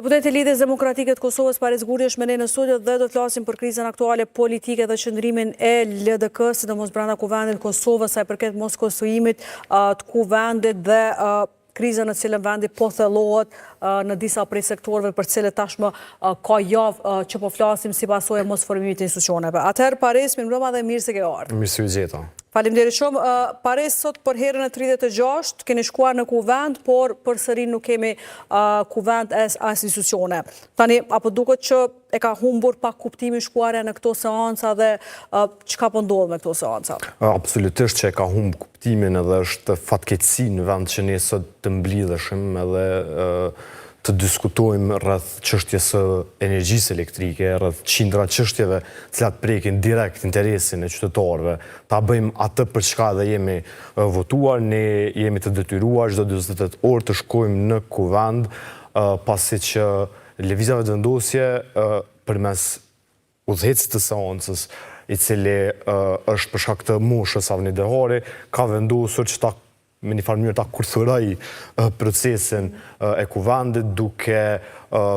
Deputeti i Lidhjes Demokratike të Kosovës Paris Guri është me ne në studio dhe do të flasim për krizën aktuale politike dhe qëndrimin e LDK, sidomos brenda kuvendit Kosovës, sa i përket mos konstruimit të kuvendit dhe krizën në cilën vendi po thellohet në disa prej sektorëve për cilët tashmë ka javë që po flasim si pasojë mos formimit të institucioneve. Atëherë Paris, mirëmbrëma dhe mirë se ke ardhur. Mirë se u gjeta. Faleminderit shumë. Paris, sot për herën e 36 keni shkuar në kuvend, por përsëri nuk kemi kuvend as institucione. Tani, apo duket që e ka humbur pak kuptimin shkuarja në këto seanca dhe çka po ndodh me këto seanca? Absolutisht që e ka humbur kuptimin edhe është fatkeqësi në vend që ne sot të mblidheshim edhe të diskutojmë rreth çështjes së energjisë elektrike, rreth qindra çështjeve të cilat prekin direkt interesin e qytetarëve. Ta bëjmë atë për çka dhe jemi votuar, ne jemi të detyruar çdo 48 orë të shkojmë në kuvend, pasi që lëvizjeve të vendosje përmes udhëhecit të seancës, i cili është për shkak të moshës Avni Dehari, ka vendosur që ta me një farë mënyrë ta kurthëroj procesin e kuvendit, duke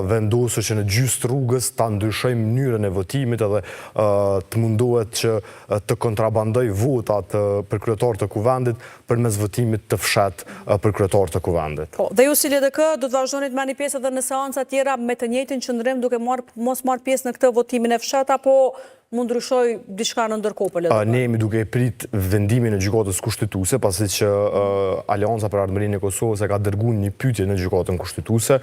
vendosur që në gjysmë rrugës ta ndryshojmë mënyrën e votimit edhe të mundohet që të kontrabandoj votat për kryetar të kuvendit përmes votimit të fshehtë për kryetar të kuvendit. Dhe ju si LDK do të vazhdoni të merrni pjesë edhe në seanca tjera me të njëjtin qëndrim duke mos marrë pjesë në këtë votimin e fshehtë, apo mund ndryshoj diçka në ndërkohë për LDK? Ne jemi duke prit vendimin e gjykatës kushtetuese, pasi që Aleanca për Ardhmërinë e Kosovës e ka dërguar një pyetje në gjykatën kushtetuese,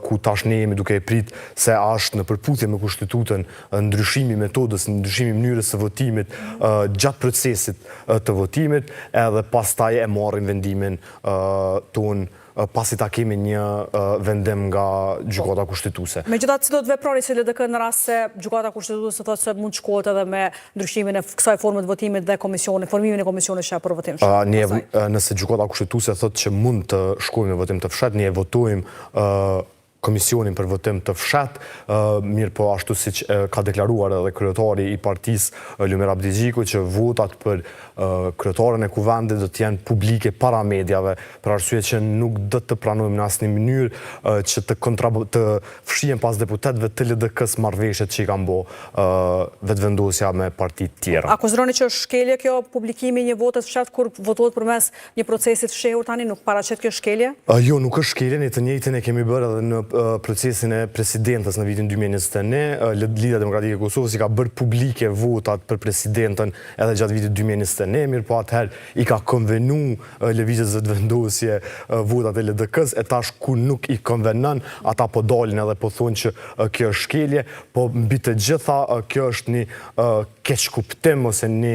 ku tash ne jemi duke prit se është në përputhje me kushtetutën ndryshimi i metodës, ndryshimi i mënyrës së votimit gjatë procesit të votimit, edhe pastaj e marrim vendimin ton pasi ta kemi një vendim nga gjykata kushtetuese. Megjithatë, si do të veproni si LDK në rast se gjykata kushtetuese thotë se mund të shkohet edhe me ndryshimin e kësaj forme të votimit dhe formimin e komisionit për votim fshehtë? Nëse gjykata kushtetuese thotë që mund të shkojmë me votim të fshehtë, ne e votojmë komisionin për votim të fshehtë, mirë po ashtu siç ka deklaruar edhe kryetari i partisë Lumer Abdigjiku, që votat për kryetarën e kuvendit do të jenë publike para medjave, për arsye që nuk do të pranojmë në asnjë mënyrë që të fshihen pas deputetëve të LDK-s marrëveshjet që i kanë bë vetëvendosja me parti të tjera. A konsideroni që është shkelje kjo publikimi një vote të fshehtë kur votohet përmes një procesi të fshehur tani, nuk paraqet kjo shkelje? Jo, nuk është shkelje, ne të njëjtën e kemi bërë edhe në procesin e presidentës në vitin 2021, Lidhja Demokratike e Kosovës i ka bërë publike votat për presidentën edhe gjatë vitit 2021, mirë po atëherë i ka konvenu lëvizjes vetëvendosje votat e LDK-s, e tash ku nuk i konvenon, ata po dalin edhe po thonë që kjo është shkelje, po mbi të gjitha kjo është një keqkuptim ose një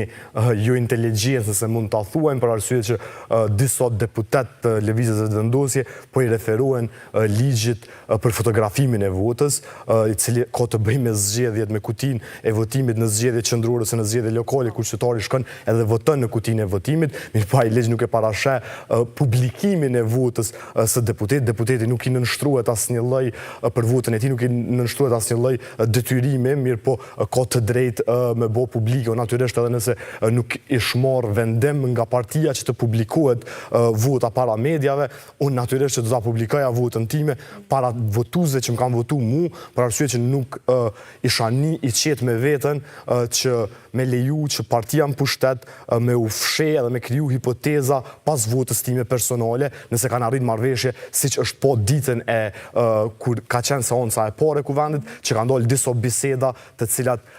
jo inteligjencë se mund ta thuajmë, për arsye që disa deputet të lëvizjes vetëvendosje po i referohen ligjit për fotografimin e votës, i cili ka të bëjë me zgjedhjet me kutinë e votimit në zgjedhje qendrore ose në zgjedhje lokale, kur qytetari shkon edhe voton në kutinë e votimit, mirëpo ai ligj nuk e parasheh publikimin e votës së deputetit. Deputeti nuk i nënshtrohet asnjë lloj për votën e tij, nuk i nënshtrohet asnjë lloj detyrimi, mirëpo ka të drejtë me bë publike, natyrisht edhe nëse nuk i shmor vendim nga partia që të publikohet vota para medjave, unë natyrisht që do ta publikoja votën time para votuesve që më kanë votu mu, për arsye që nuk isha një i qetë me veten që me leju që partia më pushtet me u fsheh edhe me kriju hipoteza pas votës time personale, nëse kanë arrit marrëveshje siç është po ditën e kur ka qenë seanca e parë e kuvendit, që kanë dalë disa biseda të cilat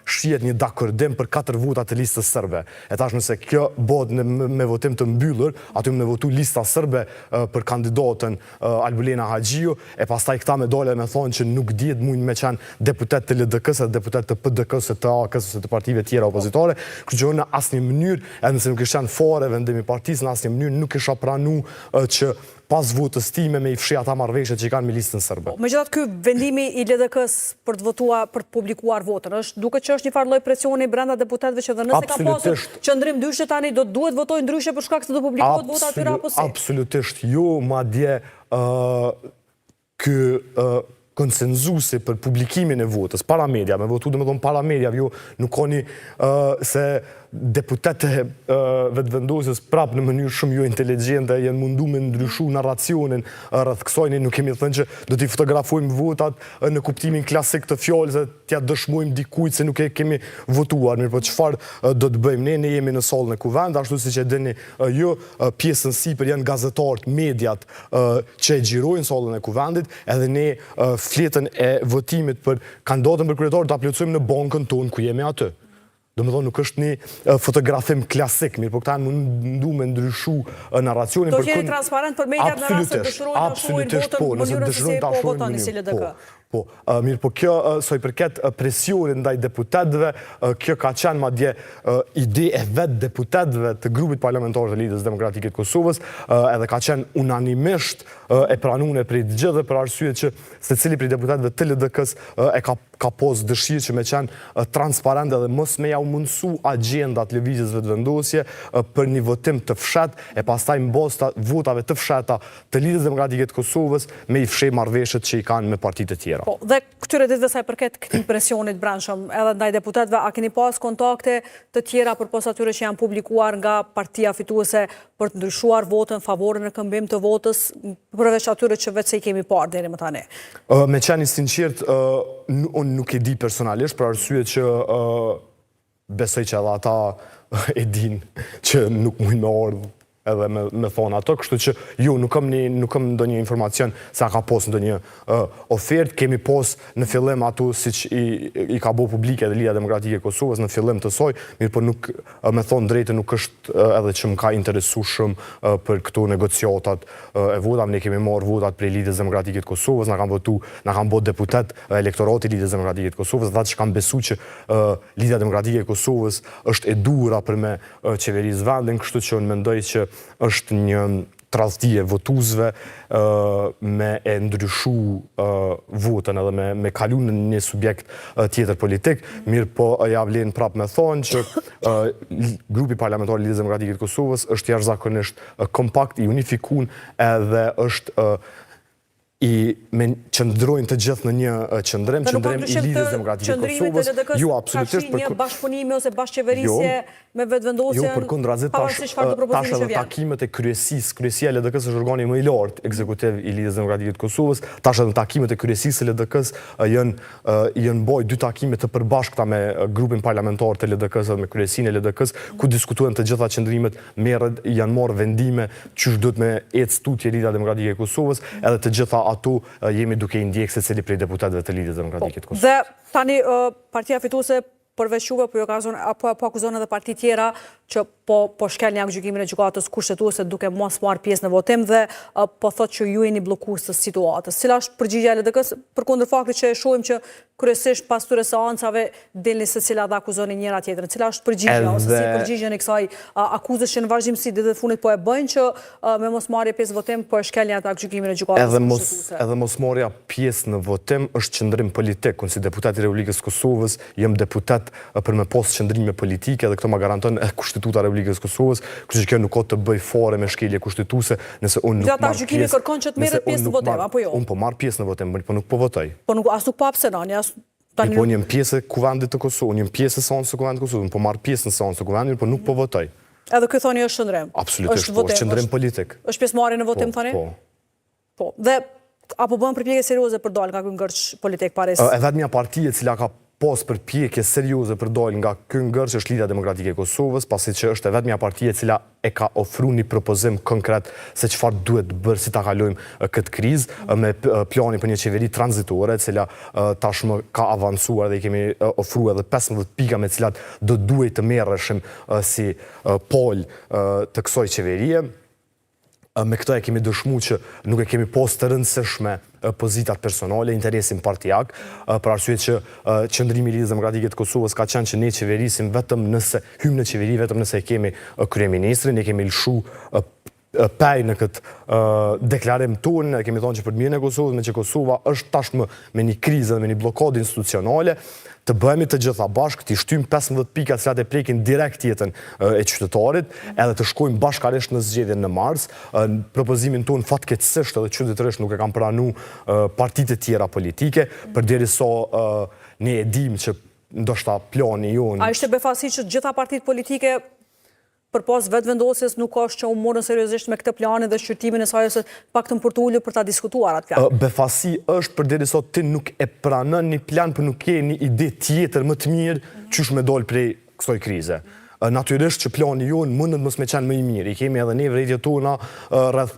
shihet një dakordim për 4 vota të listës serbe. E tash nëse kjo bëhet me votim të mbyllur, aty më votu lista serbe për kandidatën Albulena Haxhiu, e pastaj këta me dole me thonë që nuk dihet mund me qenë deputet të LDK-s edhe deputet të PDK-s, të AK-s ose të partive tjera opozitare, kështu që në asnjë mënyrë, edhe nëse nuk ishte fare vendimi i partisë, në asnjë mënyrë nuk isha pranuar që pas votës time me i fshi ata marrëveshjet që i kanë me listën serbe. Megjithatë, ky vendimi i LDK-s për të votuar, për të publikuar votën, duket që është një farë lloj presioni brenda deputetëve që nëse ka pasur qëndrim ndryshe tani do duhet votojnë ndryshe për shkak se do publikohet vota atyra apo si? Absolutisht jo, madje ky konsenzusi për publikimin e votës para media, me votu domethënë para media, jo nuk ka se deputete vetëvendosjes prap në mënyrë shumë jo inteligjente janë mundu me ndryshu narracionin rreth kësaj. Ne nuk kemi thënë që do t'i fotografojmë votat në kuptimin klasik të fjalës se t'ja dëshmojmë dikujt se nuk e kemi votuar. Mirë, po çfarë do të bëjmë ne? Ne jemi në sallën e kuvendit, ashtu siç e dini ju, pjesën sipër janë gazetarët, mediat që e xhirojnë sallën e kuvendit, edhe ne fletën e votimit për kandidatën për kryetar ta plotësojmë në bankën tonë ku jemi aty. Do më thonë, nuk është një fotografim klasik, mirë, po këta mundu me ndryshu narracionin. Do t'jeni transparent për mediat në rrasë të dëshirojnë të ashojnë votën mënyrën se si po votoni si LDK. Po, mirë, po kjo sa i përket presionin ndaj deputetëve, kjo ka qenë madje ide e vetë deputetëve të grupit parlamentar të Lidhjes Demokratike të Kosovës, edhe ka qenë unanimisht e pranuar prej të gjithë për arsye që secili prej deputetëve të LDK-s e ka pas dëshirë që me qenë transparent edhe mos me ja u mundësu agendat lëvizjes vetëvendosje për një votim të fshat, e pastaj mbas votave të fshata të Lidhjes Demokratike të Kosovës me i fshej marrëveshjet që i kanë me partitë të tjera. Po, dhe këtyre ditëve sa i përket këtij presionit brendshëm, edhe ndaj deputetëve, a keni pas kontakte të tjera përpos atyre që janë publikuar nga partia fituese për të ndryshuar votën favorin në këmbim të votës, përveç atyre që vetë se i kemi parë deri më tani? Me qenë i sinqert, unë nuk e di personalisht, për arsye që besoj që edhe ata e din që nuk mujnë me ardhë edhe me thonë ato, kështu që ju nuk kam ndonjë informacion se a ka pos ndonjë ofertë. Kemi pos në fillim ato siç i ka bo publike edhe Lidhja Demokratike e Kosovës në fillim të saj, mirë po nuk, me thonë drejtë, nuk është edhe që më ka interesu shumë për këto negociatat e votave. Ne kemi marrë votat prej Lidhjes Demokratike të Kosovës, na kanë bo deputet elektorati Lidhjes Demokratike të Kosovës, dhe që kanë besu që Lidhja Demokratike e Kosovës është e duhura për me qeverisë vendin, kështu që unë mendoj që është një tradhtie votuesve me e ndryshu votën edhe me kalu në një subjekt tjetër politik. Mirë po ja vlen prap me thonë që grupi parlamentar i Lidhjes Demokratike të Kosovës është jashtëzakonisht kompakt, i unifikuar edhe është i qëndrojnë të gjithë në një qëndrim i Lidhjes Demokratike të Kosovës. Jo, absolutisht. Ka një bashkëpunimi ose bashkëqeverisje me vetëvendosjen, jo, përkundrazit, tash edhe takimet e kryesisë. Kryesia e LDK-s është organi më i lartë ekzekutiv i Lidhjes Demokratike të Kosovës. Tash edhe takimet e kryesisë së LDK-s janë boj dy takime të përbashkëta me grupin parlamentar të LDK-s dhe me kryesinë e LDK-s, ku diskutohen të gjitha qëndrimet, janë marrë vendime çu duhet me ecë tutje Lidhja Demokratike e Kosovës, edhe të gjitha ato jemi duke i ndjekë secili prej deputetëve të Lidhjes Demokratike të Kosovës. Dhe tani partia fituese përveç juve, po akuzon edhe parti tjera që po shkel një gjykimin e gjykatës kushtetuese duke mos marrë pjesë në votim dhe po thot që ju jeni bllokues të situatës. Cila është përgjigjja e LDK-s përkundër faktit që e shohim që kryesisht pas këtyre seancave dilni secila dhe akuzoni njëra tjetrën. Cila është përgjigjja ose si përgjigjen e kësaj akuzës që në vazhdimsi deri në fundit po e bëjnë që me mosmarrje pjesë në votim po e shkelin ata gjykimin e gjykatës kushtetuese. Edhe mosmarrja pjesë në votim është qëndrim politik. Unë si deputat i Republikës Kosovës jam deputat për me pas qëndrime politike dhe këto ma garanton Kushtetuta e Republikës Kosovës, kështu që kjo nuk ka të bëj fare me shkelje kushtetuese nëse unë nuk marr gjykimi kërkon që të merret pjesë në votim apo jo? Unë po marr pjesë në votim, po nuk po votoj. Po as nuk po abstenoni, as tani. Po jam pjesë e kuvendit të Kosovës, unë jam pjesë e seancës së kuvendit të Kosovës, po marr pjesë në seancën e kuvendit, po nuk po votoj. Edhe ky thoni është qëndrim? Absolutisht, po është qëndrim politik. Është pjesëmarrje në votim thoni? Po. Dhe apo bën përpjekje serioze për dal nga ky ngërç politik pares? E vetmja parti e cila ka pas përpjekje serioze për dal nga ky ngërç është Lidhja Demokratike e Kosovës, pasi që është e vetmja parti e cila e ka ofruar një propozim konkret se çfarë duhet bërë si ta kalojmë këtë krizë me plani për një qeveri tranzitore, e cila tashmë ka avancuar dhe i kemi ofruar edhe 15 pika me cilat do duhet të merreshim si pol të kësaj qeverie. Me këta e kemi dëshmu që nuk e kemi pas të rëndësishme pozitat personale, interesin partijak, për arsye që qëndrimi i Lidhjes Demokratike të Kosovës ka qenë që ne qeverisim vetëm nëse hymë në qeveri, vetëm nëse e kemi kryeministrin, ne kemi lëshu pej në këtë deklarim tonë, kemi thonë që për mirën e Kosovës, me që Kosova është tashmë me një krizë dhe me një blokadë institucionale, të bëhemi të gjitha bashkë, të shtyjmë 15 pika cilat e prekin direkt jetën e qytetarit, edhe të shkojmë bashkarisht në zgjedhjen në mars. Propozimin tonë fatkeqësisht edhe çuditërisht nuk e kanë pranuar partitë e tjera politike, përderisa ne e dimë që ndoshta plani jonë. A ishte befasi që gjitha partitë politike përpas vetë vendosjes nuk është që u morën seriozisht me këtë planin dhe shqyrtimin e saj ose paktën për të ulur për ta diskutuar atë plan? Befasi është përderisa ti nuk e pranon një plan, për nuk ke një ide tjetër më të mirë qysh me dol prej kësaj krize. Natyrisht që plani jonë mundet mos me qenë më i mirë. I kemi edhe ne vërejtje tona rreth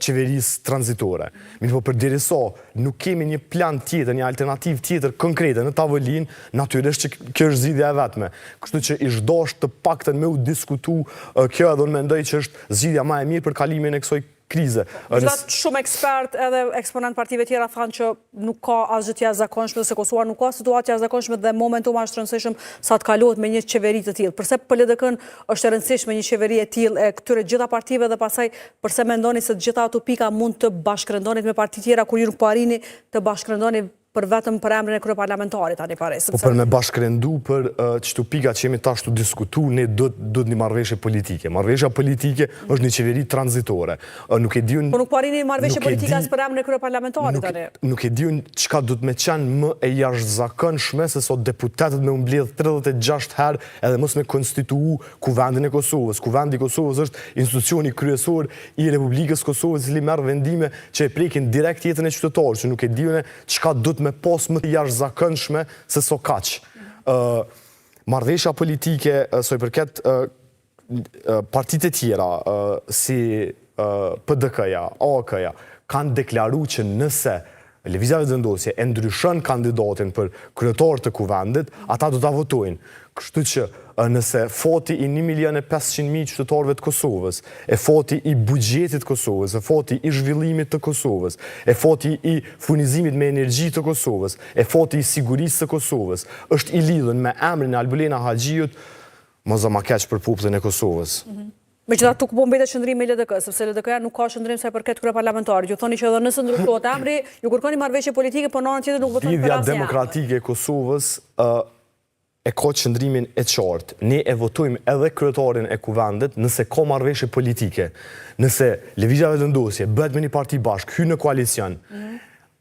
qeverisë tranzitore. Mirë po përderisa nuk kemi një plan tjetër, një alternativë tjetër konkrete në tavolinë, natyrisht që kjo është zgjidhja e vetme. Kështu që ish dashur të paktën me u diskutu kjo edhe unë mendoj që është zgjidhja më e mirë për kalimin e kësaj krize. Megjithatë shumë ekspert edhe eksponent partive tjera thanë që nuk ka asgjë të jashtëzakonshme, se Kosova nuk ka situatë të jashtëzakonshme dhe momentum është rëndësishëm sa të kalohet me një qeveri të tillë. Përse për LDK-n është e rëndësishme një qeveri e tillë e këtyre gjitha partive dhe pastaj përse mendoni se të gjitha ato pika mund të bashkërëndonit me parti tjera kur ju nuk po arrini të bashkërëndoni për vetëm për emrin e kryeparlamentarit tani pare. Po për me bashkërendu për çto pika që jemi tash të diskutu, ne duhet një marrëveshje politike. Marrëveshja politike është një qeveri tranzitore. Nuk e diun. Po nuk po arrini marrëveshje politike as për emrin e kryeparlamentarit tani. Nuk e diun çka do të më qenë më e jashtëzakonshme se sot deputetët me u mbledh 36 herë edhe mos me konstituu Kuvendin e Kosovës. Kuvendi i Kosovës është institucioni kryesor i Republikës Kosovës, i cili merr vendime që e prekin direkt jetën e qytetarëve, që nuk e diun çka do me pas më të jashtëzakonshme se so kaq. Marrëveshja politike sa i përket partitë e tjera si PDK-ja, AK-ja kanë deklaruar që nëse Lëvizja Vetëvendosje e ndryshon kandidatin për kryetar të kuvendit, ata do ta votojnë. Kështu që nëse fati i 1.500.000 qytetarëve të Kosovës, e fati i buxhetit të Kosovës, e fati i zhvillimit të Kosovës, e fati i furnizimit me energji të Kosovës, e fati i sigurisë të Kosovës, është i lidhur me emrin e Albulena Haxhiut, mos ma keq për popullin e Kosovës. Megjithatë tu po mbetet qëndrimi i LDK, sepse LDK-ja nuk ka qëndrim sa i përket kryeparlamentarit. Ju thoni që edhe nëse ndryshohet emri, ju kërkoni marrëveshje politike, por në anën tjetër nuk votoni për asnjë. Lidhja demokratike e Kosovës e ka qëndrimin e qartë. Ne e votojmë edhe kryetarin e kuvendit nëse ka marrëveshje politike. Nëse Lëvizja Vetëvendosje bëhet me një parti bashkë, hyn në koalicion,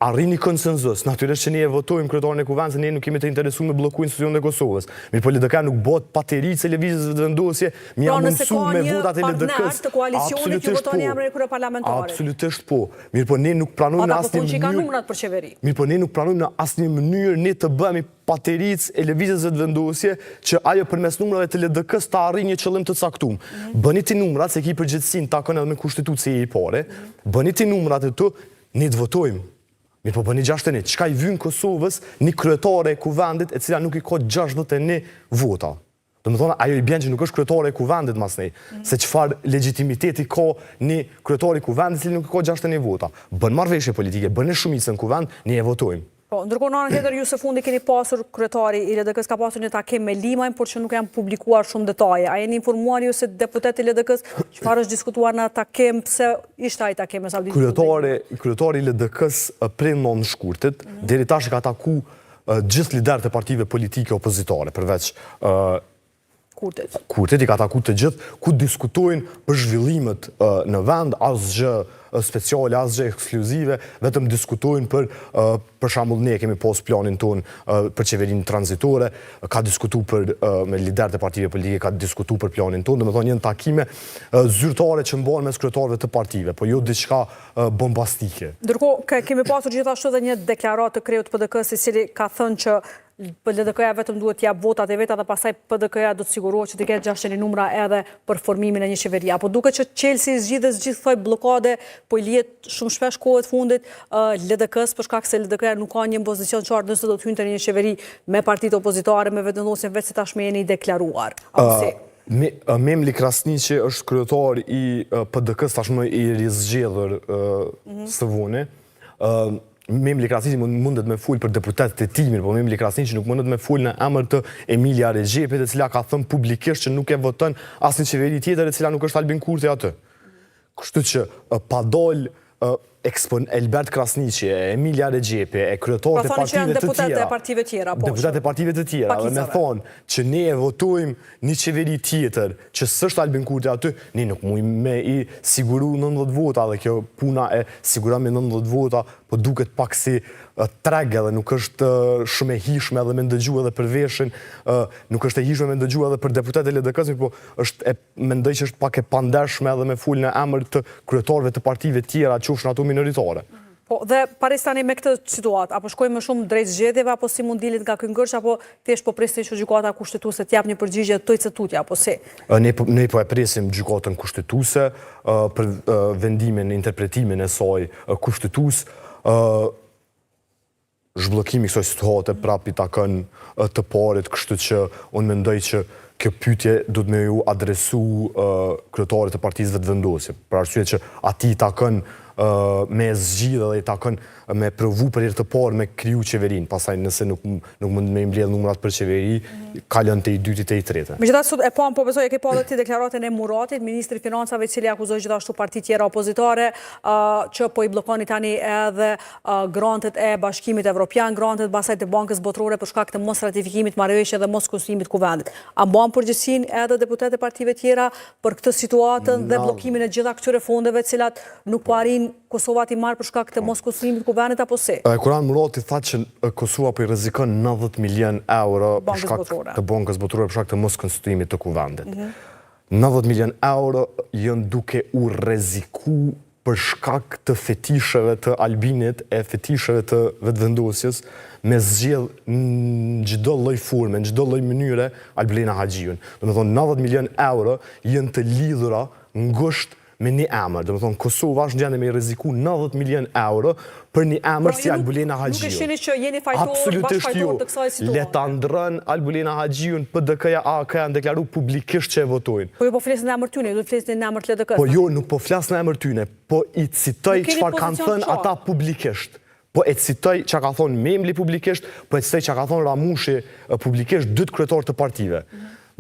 arrini konsenzus, natyrisht që ne e votojmë kryetarin e kuvendit, se ne nuk kemi të interesuar me bllokuar institucionet e Kosovës. Mirë po LDK nuk bëhet pateritë e Lëvizjes Vetëvendosje, më janë mundsuar me votat e LDK-s. Të koalicionit ju votoni emrin e kryeparlamentarit. Absolutisht po. Mirë po ne nuk pranojmë në asnjë mënyrë. Ka numrat për qeveri. Mirë po ne nuk pranojmë në asnjë mënyrë ne të bëhemi patericë e Lëvizjes Vetëvendosje që ajo përmes numrave të LDK-s të arrijë një qëllim të caktuar. Bëni ti numrat se ki përgjegjësinë takon edhe me kushtetutësi e pare. Bëni ti numrat e tu, ne të votojmë. Mirë po bëni 61, çka i vyn Kosovës një kryetare e kuvendit e cila nuk i ka 61 vota. Do të thonë ajo i bën që nuk është kryetare e kuvendit mas nej, se çfarë legitimiteti ka një kryetari i kuvendit që nuk i ka 61 vota. Bën marrëveshje politike, bën shumicën në kuvend, ne e votojmë. Po, ndërkohë në anën tjetër ju së fundi keni pasur kryetari i LDK-s ka pasur një takim me Limajn, por që nuk janë publikuar shumë detaje. A jeni informuar ju se deputeti i LDK-s çfarë është diskutuar në takim, pse ishte ai takim me Saldin? Kryetari i LDK-s prej në shkurtit, deri tash ka taku gjithë liderët e partive politike opozitare, përveç Kurtit i ka taku të gjithë, ku diskutojnë për zhvillimet në vend, asgjë speciale, asgjë ekskluzive, vetëm diskutojnë për shembull ne kemi pas planin ton për qeverinë tranzitore, ka diskutu me liderët e partive politike, ka diskutu për planin ton, domethënë janë takime zyrtare që mbahen mes kryetarëve të partive, po jo diçka bombastike. Ndërkohë kemi pasur gjithashtu edhe një deklaratë të kreut PDK-s i cili ka thënë që LDK-ja vetëm duhet t'jap votat e veta dhe pastaj PDK-ja do të sigurohet që të ketë 61 numra edhe për formimin e një qeverie. Apo duket që Chelsea zgjidhet gjithë këto bllokade, po i lihet shumë shpesh kohët fundit LDK-s për shkak se LDK-ja nuk ka një pozicion qartë nëse do të hynte në një qeveri me partitë opozitare, me Vetëvendosjen vetë si tashmë jeni deklaruar. Apo si? Memli Krasniqi është kryetar i PDK-s tashmë i rizgjedhur së vune. Memli Krasniqi mundet me fol për deputetët e tij, po Memli Krasniqi nuk mundet me fol në emër të Emilia Rexhepit, e cila ka thënë publikisht që nuk e voton asnjë qeveri tjetër e cila nuk është Albin Kurti aty. Kështu që pa dal Elbert Krasniqi, Emilia Regjepi, kryetarët e partive të tjera. Deputet e partive tjera. Deputet e partive të tjera. Dhe me thonë që ne e votojmë një qeveri tjetër, që s'është Albin Kurti aty, ne nuk mujmë me i siguru 90 vota, dhe kjo puna e sigura me 90 vota, po duket pak si treg edhe nuk është shumë e hishme edhe me ndëgju edhe për veshin, nuk është e hishme me ndëgju edhe për deputet e LDK-s, po mendoj që është pak e pandershme edhe me full në emër të kryetarëve të partive tjera, qofshin ato minoritare. Po, dhe paris tani me këtë situatë, apo shkojmë më shumë drejt zgjedhjeve, apo si mund dilit nga këngërsh, apo thjesht po presim që gjykata kushtetuese t'jap një përgjigje të cetutja, apo si? Ne po e presim gjykatën kushtetuese për vendimin, interpretimin e saj kushtetues. Zhbllokimi kësaj situate prapë i takon të parit, kështu që unë mendoj që kjo pyetje duhet me ju adresu kryetarit të partisë vetëvendosje, për arsye që atij i takon me zgjidhje dhe i takon me provu për herë të parë me kriju qeverinë, pastaj nëse nuk mund me mbledh numrat për qeveri, kalon te i dyti te i tretë. Megjithatë sot e pam, po besoj e ke pa edhe ti deklaratën e Muratit, ministri i Financave, i cili akuzoi gjithashtu parti tjera opozitare që po i bllokoni tani edhe grantet e Bashkimit Evropian, grantet pastaj të Bankës Botërore për shkak të mos ratifikimit marrëveshje dhe mos kushtrimit kuvendit. A mban përgjegjësinë edhe deputetë e partive tjera për këtë situatën dhe bllokimin e gjitha këtyre fondeve, të cilat nuk po arrin Kosova t'i marrë për shkak të mos kushtrimit kuvendit apo si? Kuran Murati tha që Kosova po i rrezikon 90 milion euro për shkak të Bankës Botërore për shkak të mos kushtrimit të kuvendit. 90 milion euro janë duke u rreziku për shkak të fetisheve të Albinit e fetisheve të vetëvendosjes me zgjedh në çdo lloj forme, në çdo lloj mënyre Albina Haxhiun. Domethënë 90 milion euro janë të lidhura ngushtë me një emër. Domethënë Kosova është në gjendje me i rreziku 90 milion euro për një emër si Albulena Haxhiu. Nuk e shihni që jeni bashkëfajtor të kësaj situatë. Le ta ndrën Albulena Haxhiun, PDK-ja, AK-ja kanë deklaruar publikisht që e votojnë. Po ju po flesin në emër tyne, do të flesin në emër të LDK-s. Po jo, nuk po flas në emër tyne, po i citoj çfarë kanë thënë ata publikisht. Po e citoj çka ka thonë Memli publikisht, po e citoj çka ka thonë Ramushi publikisht, dy kryetarë të partive.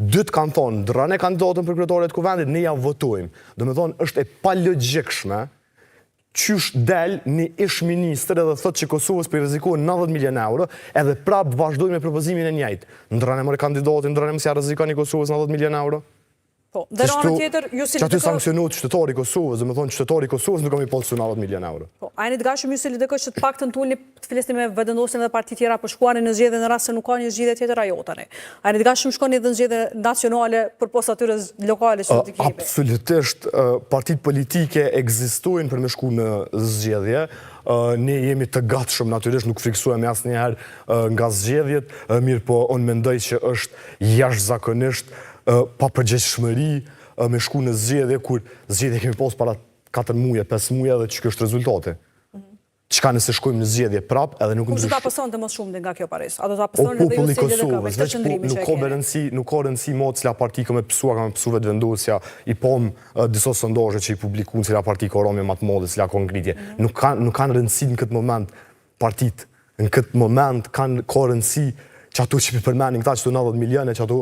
Dytë kanë thonë, ndrën e kandidatën për kryetarin e kuvendit, ne ja votojmë. Domethënë është e palogjikshme qysh del një ish-ministër edhe thotë që Kosovës po i rrezikohen 90 milion euro, edhe prapë vazhdojnë me propozimin e njëjtë. Ndrën e morë kandidatin, ndrën e mos ja rrezikoni Kosovës 90 milion euro. Po, dhe në anën tjetër, ju si LDK... Që aty sankcionohet qytetari i Kosovës, domethënë qytetari i Kosovës nuk kam i pasur 90 milion euro. Po, a jeni të gatshëm ju si LDK që të paktën tulni të flisni me vetëvendosjen dhe parti tjera për shkuarin në zgjedhje në rast se nuk ka një zgjedhje tjetër ajo tani? A jeni të gatshëm shkoni edhe në zgjedhje nacionale përposa atyre lokale që do të kemi? Absolutisht, partitë politike ekzistojnë për me shku në zgjedhje. Ne jemi të gatshëm, natyrisht nuk friksohemi asnjëherë nga zgjedhjet, mirë po unë mendoj që është jashtëzakonisht pa përgjegjshmëri me shku në zgjedhje kur zgjedhje kemi pas para 4 muaj, 5 muaj dhe që kjo është rezultati. Çka nëse shkojmë në zgjedhje prap edhe nuk ndryshon. Po ta pasonte më shumë nga kjo Paris. A do ta pasoni edhe ju si LDK me këtë qëndrimin që keni? Nuk ka rëndësi mo cila parti ka me pësua vetëvendosja, i pom disa sondazhe që i publikuan cila parti ka rëmje më të madhe, cila ka ngritje. Nuk kanë rëndësi në këtë moment partit. Në këtë moment ka rëndësi që ato që përmenin këta që të 90 milione, që ato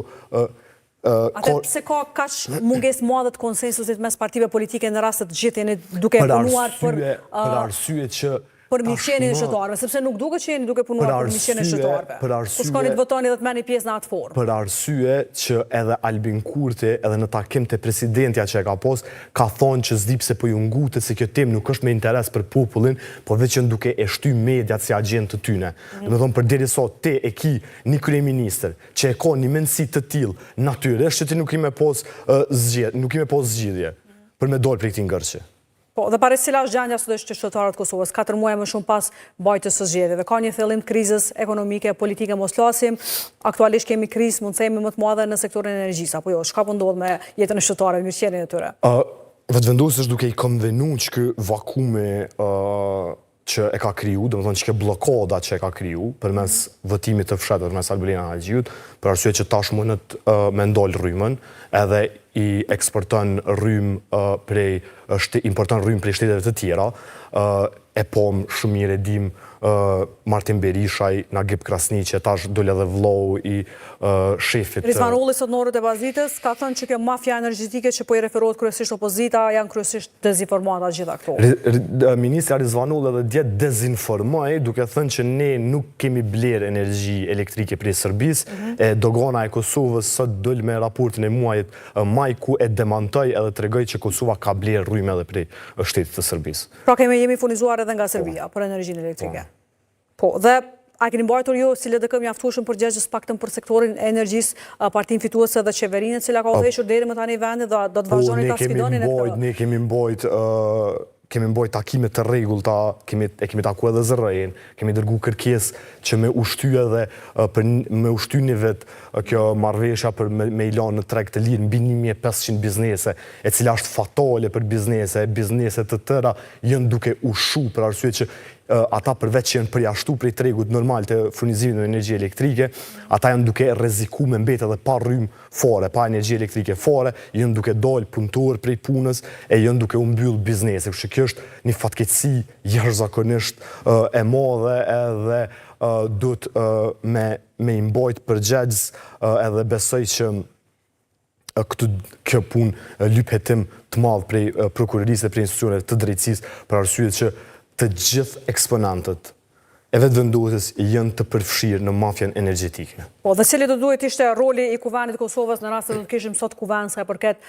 Atë pse ka kaq mungesë madhe të konsensusit mes partive politike në rast të gjithë jeni duke punuar për arsye që për mirëqenien e shtetërorëve, sepse nuk duket që jeni duke punuar për mirëqenien e shtetërorëve. Po shkoni të votoni dhe të merrni pjesë në atë formë. Për arsye që edhe Albin Kurti edhe në takim te presidentja që e ka pas, ka thonë që s'di pse po ju ngutet se kjo temë nuk është me interes për popullin, por vetëm duke e shty mediat si agent të tyne. Domethënë përderisa te e ki një kryeministër që e ka një mendësi të tillë, natyrisht që ti nuk i më pas zgjidhje për me dalë prej këtij ngërçi. Po, dhe pare cila është gjendja sot që qytetarët Kosovës, 4 muaj më shumë pas bajtës së zgjedhjeve. Ka një fillim krizës ekonomike, politike, mos flasim, aktualisht kemi krizë, mund të themi më të madhe në sektorin e energjisë, apo jo, çka po ndodh me jetën e shtetërorëve, mirëqenien e tyre? Vetëvendosja është duke i konvenu që ky vakumi që e ka kriju, domethënë që blokada që e ka kriju përmes votimit të fshehtë përmes Albulena Haxhiut, për arsye që tashmë me ndal rrymën, edhe i eksporton importon rrymë prej shteteve të tjera, e pom shumë mirë e dim Martin Berishaj, Nagib Krasni, që tash dole dhe vlou i shefit. Rizvan Ulli sot në orët e Bazitës ka thënë që kjo mafja energjetike që po i referohet kryesisht opozita janë kryesisht dezinformata gjitha këto. Ministra Rizvan Ulli edhe djetë dezinformoj duke thënë që ne nuk kemi bler energji elektrike prej Serbisë, e dogana e Kosovës sot dol me raportin e muajit maj ku e demantoj edhe tregoj që Kosova ka bler rrymë edhe prej shtetit të Serbisë. Pra jemi furnizuar edhe nga Serbia për energjinë elektrike. Po, dhe a keni mbajtur ju si LDK mjaftueshëm përgjegjës paktën për sektorin e energjisë partinë fituese dhe qeverinë e cila ka udhëhequr deri më tani vendin dhe do të vazhdoni ta sfidonin këtë. Ne kemi mbajt takime të rregullta, kemi taku edhe zërrejn, kemi dërgu kërkesë që me ushty edhe me ushty një vetë kjo marrëveshja për me i lanë në treg të lirë mbi 1500 biznese, e cila është fatale për biznese të tëra jënë duke ushu për arsye që ata përveç që janë përjashtu prej tregut normal të furnizimin në energji elektrike, ata janë duke rreziku me mbet edhe pa rrymë fare, pa energji elektrike fare, janë duke dalë punëtor prej punës e janë duke u mbyll biznese. Kështu që kjo është një fatkeqësi jashtëzakonisht e madhe edhe duhet me i mbajt përgjegjës edhe besoj që kjo punë lyp hetim të madh prej prokurorisë dhe prej institucioneve të drejtësisë për arsye që të gjithë eksponantët e vetë vendosës janë të përfshirë në mafjen energjetike. Po, dhe cili do duhet ishte roli i Kuvendit të Kosovës në rast se do të kishim sot kuvend sa e përket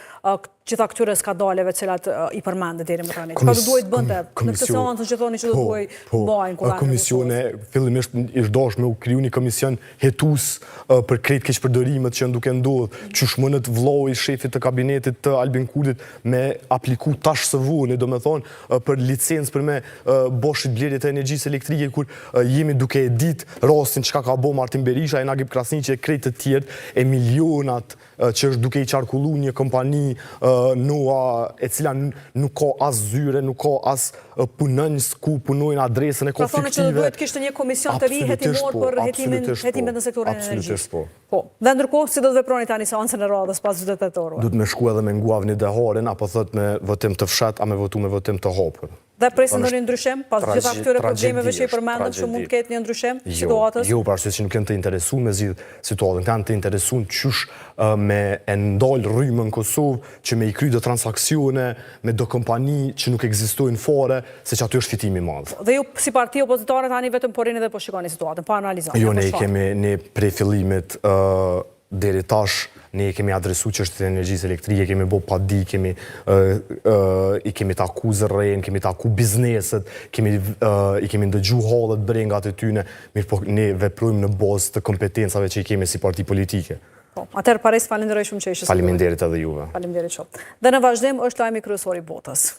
gjitha këtyre skandaleve cilat i përmendet deri më tani. Çfarë do duhet bënte në këtë seancë që thoni që do duhet bëjnë Kuvendi? Komisione fillimisht është dashur me u kriju një komision hetues për krejt keqpërdorimet që janë duke ndodhur. Qysh mënet vllai shefit të kabinetit të Albin Kurtit me apliku tash së vuni, domethënë për licencë për me boshit blerjet e energjisë elektrike kur jemi duke e ditë rastin çka ka bë Martin Berisha e Nagib Krasni që krejt të tjerë e milionat që është duke i qarkullu një kompani NOA e cila nuk ka as zyre, nuk ka as punonjës ku punojnë adresën e ka fiktive. Pra thonë që do duhet kishte një komision të ri hetimor për hetimet në sektorin e energjisë. Po. Dhe ndërkohë si do të veproni tani seancën e radhës pas çdo tetorë? Duhet me shku edhe me nguavni deharin apo thot me votim të fshat a me votu me votim të hapur. Dhe presin ndonjë ndryshim pas gjitha këtyre problemeve që i përmendëm që mund të ketë një ndryshim situatës? Jo, për arsye që nuk janë të interesuar me zgjidh situatën, kanë të interesuar qysh me e ndal rrymën në Kosovë që me i kry do transaksione me do kompani që nuk ekzistojnë fare, se që aty është fitimi i madh. Dhe ju si parti opozitare tani vetëm po rini dhe po shikoni situatën, po analizoni. Jo, ne prej fillimit deri tash ne kemi adresu çështjen e energjisë elektrike, kemi bë padi, i kemi taku zërrejn, kemi taku bizneset, i kemi ndëgju hallet brengat e tyne, mirë po ne veprojmë në bazë të kompetencave që i kemi si parti politike. Po, atëherë pares falenderoj shumë që ishte. Faleminderit edhe juve. Faleminderit shumë. Dhe në vazhdim është lajmi kryesor i botës.